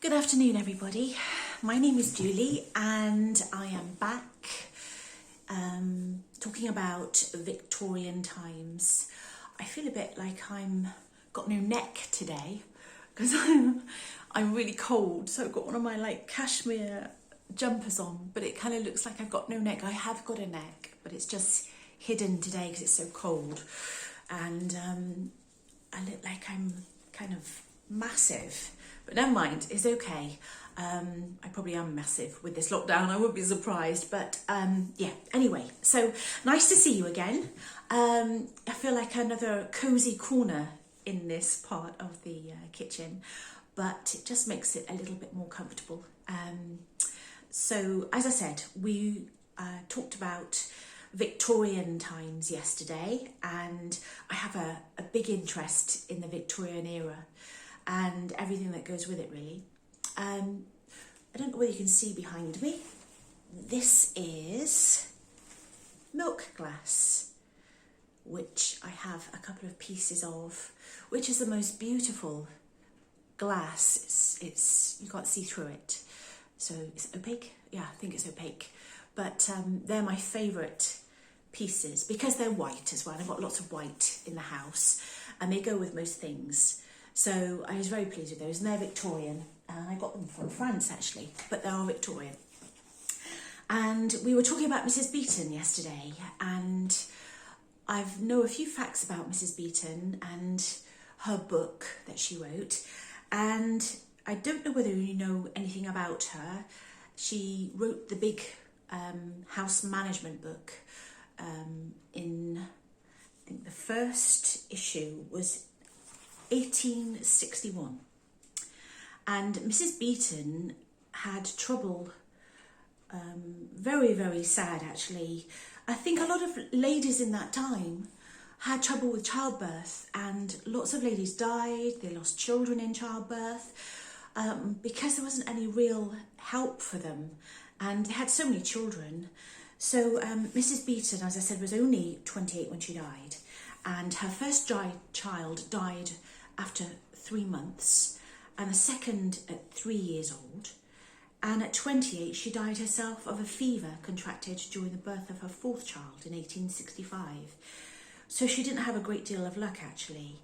Good afternoon, everybody. My name is Julie and I am back talking about Victorian times. I feel a bit like I'm got no neck today because I'm really cold, so I've got one of my cashmere jumpers on, but it kind of looks like I've got no neck. I have got a neck, but it's just hidden today because it's so cold, and I look like I'm kind of massive. But never mind, it's okay. I probably am massive with this lockdown, I wouldn't be surprised. But yeah, anyway, so nice to see you again. I feel like another cosy corner in this part of the kitchen, but it just makes it a little bit more comfortable. So as I said, we talked about Victorian times yesterday, and I have a big interest in the Victorian era and everything that goes with it, really. I don't know whether you can see behind me. This is milk glass, which I have a couple of pieces of, which is the most beautiful glass. It's you can't see through it, so it's opaque. Yeah, I think it's opaque, but they're my favourite pieces because they're white as well. I've got lots of white in the house, and they go with most things. So I was very pleased with those, and they're Victorian. I got them from France actually, but they are Victorian. And we were talking about Mrs. Beeton yesterday, and I know a few facts about Mrs. Beeton and her book that she wrote. And I don't know whether you know anything about her. She wrote the big house management book in, I think the first issue was 1861, and Mrs. Beeton had trouble, very sad actually. I think a lot of ladies in that time had trouble with childbirth, and lots of ladies died, they lost children in childbirth because there wasn't any real help for them, and they had so many children. So Mrs. Beeton, as I said, was only 28 when she died, and her first child died after 3 months, and the second at 3 years old, and at 28 she died herself of a fever contracted during the birth of her fourth child in 1865. So she didn't have a great deal of luck actually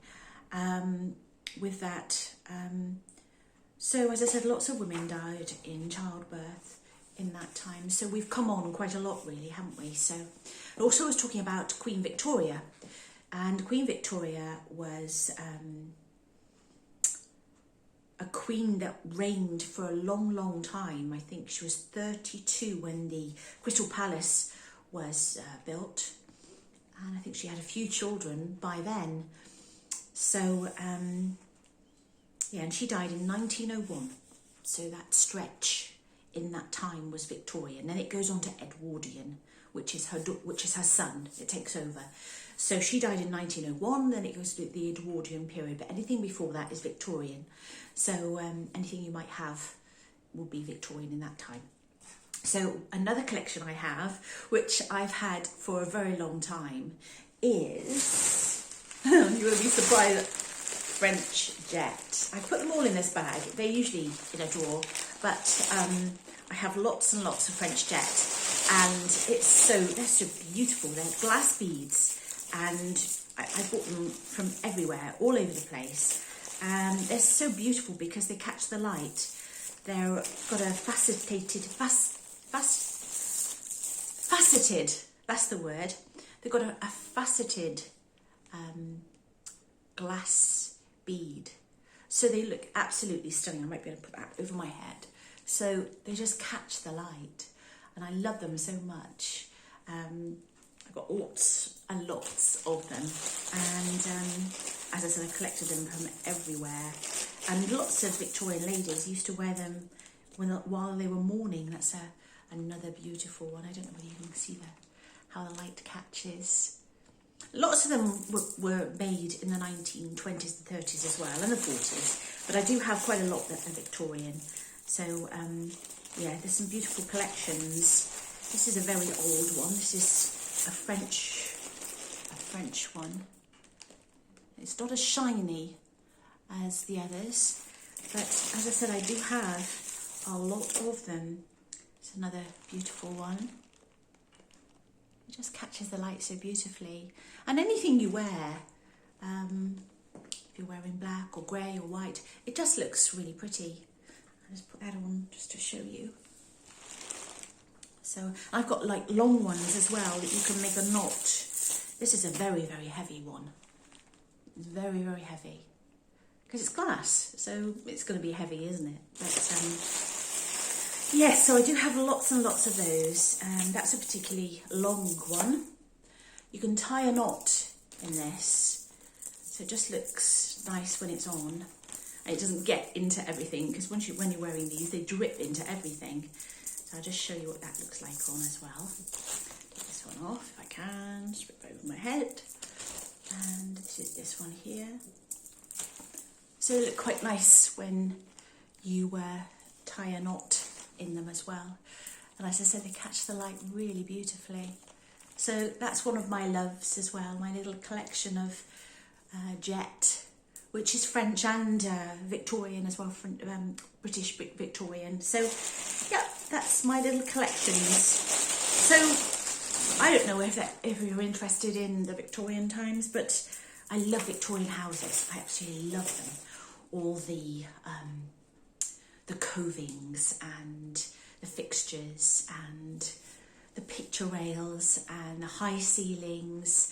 with that. So as I said, lots of women died in childbirth in that time, so we've come on quite a lot really, haven't we? So also I was talking about Queen Victoria. And Queen Victoria was a queen that reigned for a long time. I think she was 32 when the Crystal Palace was built. And I think she had a few children by then. So, yeah, and she died in 1901. So that stretch in that time was Victorian. Then it goes on to Edwardian, which is her son. It takes over. So she died in 1901, then it goes to the Edwardian period, but anything before that is Victorian. So anything you might have will be Victorian in that time. So another collection I have, which I've had for a very long time, is, you're going to be surprised, French jet. I put them all in this bag. They're usually in a drawer, but I have lots and lots of French jet, and they're so beautiful. They're glass beads. And I bought them from everywhere, all over the place. They're so beautiful because they catch the light. They're got a faceted, that's the word. They've got a faceted glass bead. So they look absolutely stunning. I might be able to put that over my head. So they just catch the light, and I love them so much. I've got lots and lots of them, and as I said, I collected them from everywhere, and lots of Victorian ladies used to wear them while they were mourning. That's another beautiful one. I don't know whether you can see how the light catches. Lots of them were made in the 1920s and 30s as well, and the 40s, but I do have quite a lot that are Victorian. So yeah, there's some beautiful collections. This is a very old one. This is a French one. It's not as shiny as the others, But as I said, I do have a lot of them. It's another beautiful one. It just catches the light so beautifully. And anything you wear, if you're wearing black or grey or white, it just looks really pretty. I'll just put that on just to show you. So I've got like long ones as well that you can make a knot. This is a very, very heavy one. It's very, very heavy. Because it's glass, so it's going to be heavy, isn't it? But yes, so I do have lots and lots of those. That's a particularly long one. You can tie a knot in this, so it just looks nice when it's on. And it doesn't get into everything, because when you're wearing these, they drip into everything. So I'll just show you what that looks like on as well. Take this one off if I can, strip over my head. And this is this one here. So they look quite nice when you tie a knot in them as well. And as I said, they catch the light really beautifully. So that's one of my loves as well, my little collection of jet, which is French and Victorian as well, British Victorian. So yeah, that's my little collections. So I don't know if you're interested in the Victorian times, but I love Victorian houses. I absolutely love them. All the covings and the fixtures and the picture rails and the high ceilings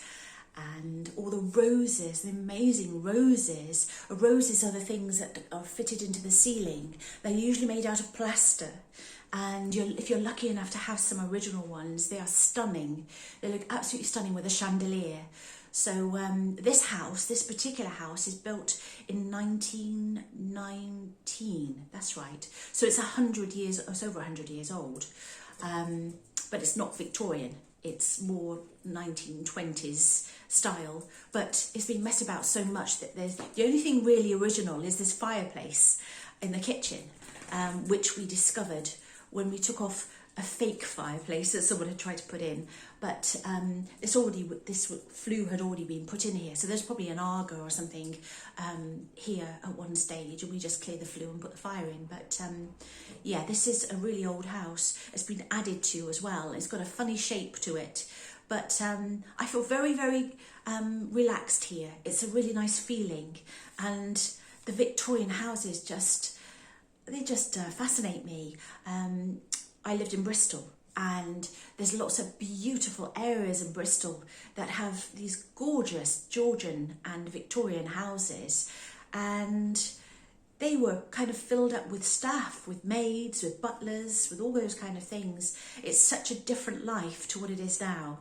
and all the roses, the amazing roses. Roses are the things that are fitted into the ceiling. They're usually made out of plaster. And if you're lucky enough to have some original ones, they are stunning. They look absolutely stunning with a chandelier. So this particular house is built in 1919, that's right. So it's 100 years, it's over 100 years old, but it's not Victorian. It's more 1920s style, but it's been messed about so much that the only thing really original is this fireplace in the kitchen, which we discovered when we took off a fake fireplace that someone had tried to put in, but this flue had already been put in here, so there's probably an Aga or something here at one stage, and we just cleared the flue and put the fire in. But yeah, this is a really old house. It's been added to as well. It's got a funny shape to it, but I feel very, very relaxed here. It's a really nice feeling, and the Victorian houses just fascinate me. I lived in Bristol, and there's lots of beautiful areas in Bristol that have these gorgeous Georgian and Victorian houses, and they were kind of filled up with staff, with maids, with butlers, with all those kind of things. It's such a different life to what it is now,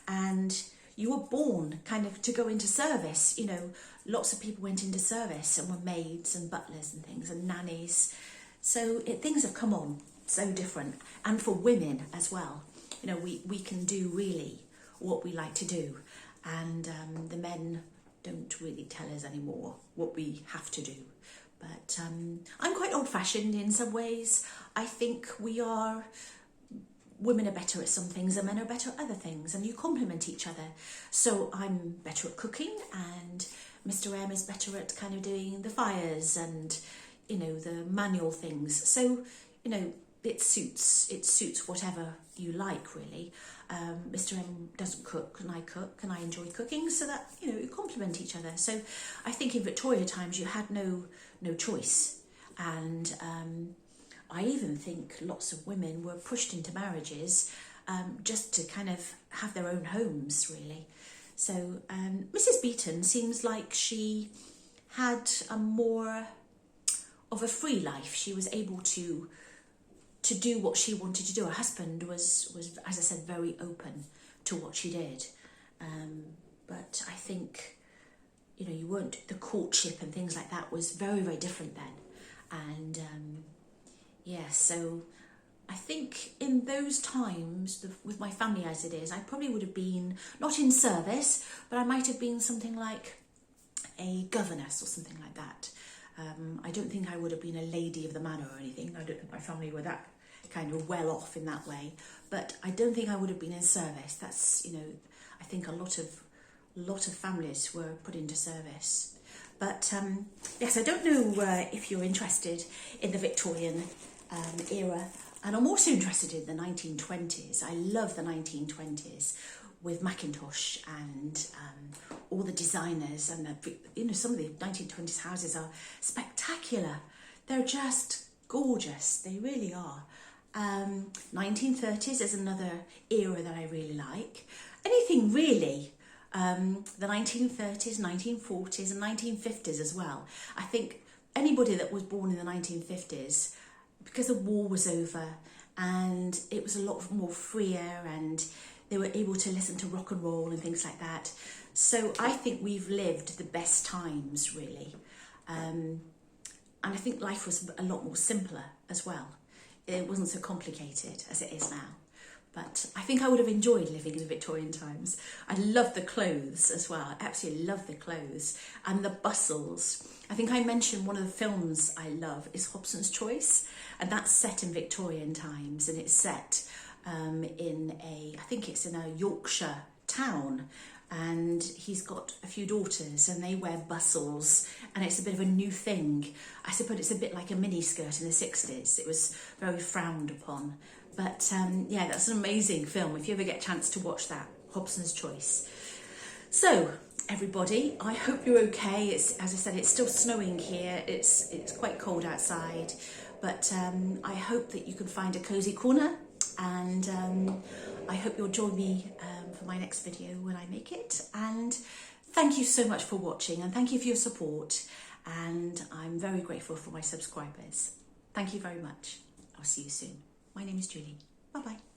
and you were born kind of to go into service. You know, lots of people went into service and were maids and butlers and things and nannies. So things have come on so different, and for women as well. You know, we can do really what we like to do, and the men don't really tell us anymore what we have to do. But I'm quite old-fashioned in some ways. I think women are better at some things and men are better at other things, and you complement each other. So I'm better at cooking, and Mr. M is better at kind of doing the fires and, you know, the manual things. So, you know, it suits whatever you like, really. Mr. M doesn't cook and I cook, and I enjoy cooking, so that, you know, you complement each other. So I think in Victoria times you had no choice, and I even think lots of women were pushed into marriages just to kind of have their own homes, really. So Mrs. Beaton seems like she had a more of a free life. She was able to do what she wanted to do. Her husband was, as I said, very open to what she did. But I think, you know, you weren't, the courtship and things like that was very, very different then. And yeah, so I think in those times, with my family as it is, I probably would have been, not in service, but I might have been something like a governess or something like that. I don't think I would have been a lady of the manor or anything. I don't think my family were that kind of well off in that way, but I don't think I would have been in service. That's, you know, I think a lot of families were put into service. But yes, I don't know if you're interested in the Victorian era, and I'm also interested in the 1920s. I love the 1920s with Macintosh and all the designers, and some of the 1920s houses are spectacular. They're just gorgeous. They really are. 1930s is another era that I really like. Anything really. The 1930s, 1940s and 1950s as well. I think anybody that was born in the 1950s, because the war was over and it was a lot more freer and they were able to listen to rock and roll and things like that. So I think we've lived the best times, really. And I think life was a lot more simpler as well. It wasn't so complicated as it is now. But I think I would have enjoyed living in the Victorian times. I love the clothes as well. I absolutely love the clothes and the bustles. I think I mentioned one of the films I love is Hobson's Choice, and that's set in Victorian times, and it's set I think it's in a Yorkshire town, and he's got a few daughters and they wear bustles, and it's a bit of a new thing. I suppose it's a bit like a miniskirt in the 60s. It was very frowned upon. But yeah, that's an amazing film. If you ever get a chance to watch that, Hobson's Choice. So, everybody, I hope you're okay. As I said, it's still snowing here. It's quite cold outside. But I hope that you can find a cosy corner. And I hope you'll join me for my next video when I make it. And thank you so much for watching. And thank you for your support. And I'm very grateful for my subscribers. Thank you very much. I'll see you soon. My name is Julie. Bye-bye.